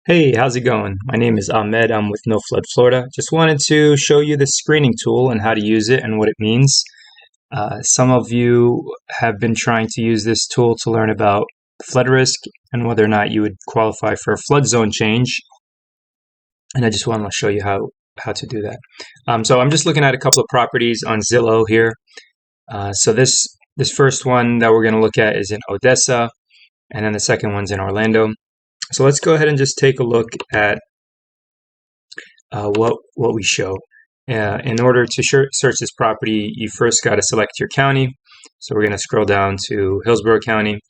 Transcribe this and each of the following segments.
Hey, how's it going? My name is Ahmed. I'm with No Flood Florida. Just wanted to show you the screening tool and how to use it and what it means. Some of you have been trying to use this tool to learn about flood risk and whether or not you would qualify for a flood zone change. And I just want to show you how to do that. So I'm just looking at a couple of properties on Zillow here. So this first one that we're going to look at is in Odessa, and then the second one's in Orlando. So let's go ahead and just take a look at what we show. In order to search this property, you first got to select your county. So we're going to scroll down to Hillsborough County.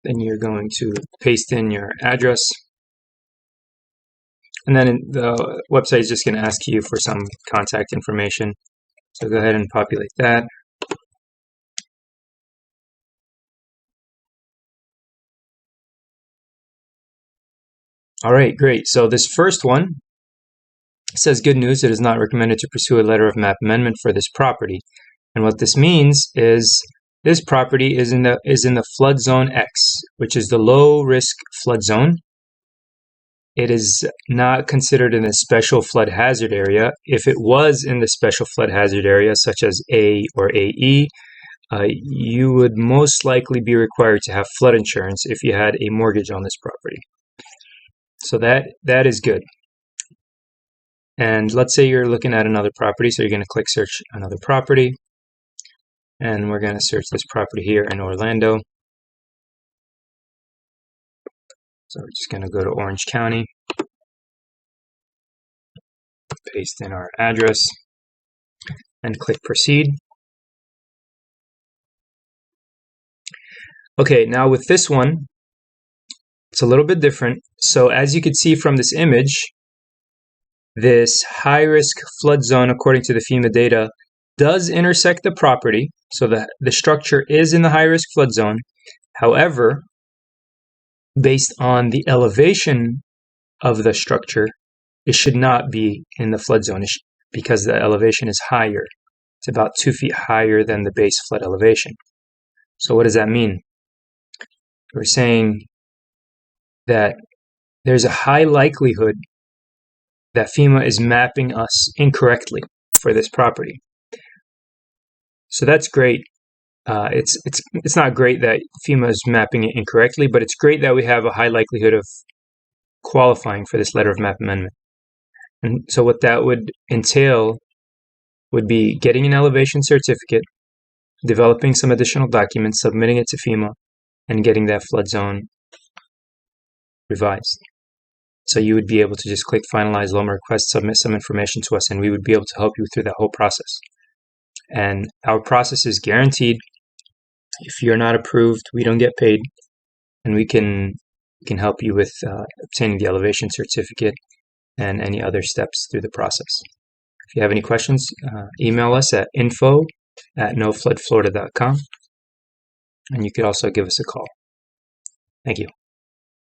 Then you're going to paste in your address. And then the website is just going to ask you for some contact information. So go ahead and populate that. All right, great. So this first one says, good news, it is not recommended to pursue a letter of map amendment for this property. And what this means is this property is in the flood zone X, which is the low risk flood zone. It is not considered in a special flood hazard area. If it was in the special flood hazard area, such as A or AE, you would most likely be required to have flood insurance if you had a mortgage on this property. So that is good. And let's say you're looking at another property, so you're going to click search another property, and we're going to search this property here in Orlando. So we're just going to go to Orange County, paste in our address, and click proceed. Okay, now with this one, it's a little bit different. So as you can see from this image, this high-risk flood zone, according to the FEMA data, does intersect the property. So the structure is in the high-risk flood zone. However, based on the elevation of the structure, it should not be in the flood zone because the elevation is higher. It's about 2 feet higher than the base flood elevation. So what does that mean? We're saying that there's a high likelihood that FEMA is mapping us incorrectly for this property. So that's great. It's not great that FEMA is mapping it incorrectly, but it's great that we have a high likelihood of qualifying for this letter of map amendment. And so what that would entail would be getting an elevation certificate, developing some additional documents, submitting it to FEMA, and getting that flood zone revised. So you would be able to just click finalize LOMA request, submit some information to us, and we would be able to help you through that whole process. And our process is guaranteed. If you're not approved, we don't get paid, and we can help you with obtaining the elevation certificate and any other steps through the process. If you have any questions, email us at info@nofloodflorida.com, and you could also give us a call. Thank you.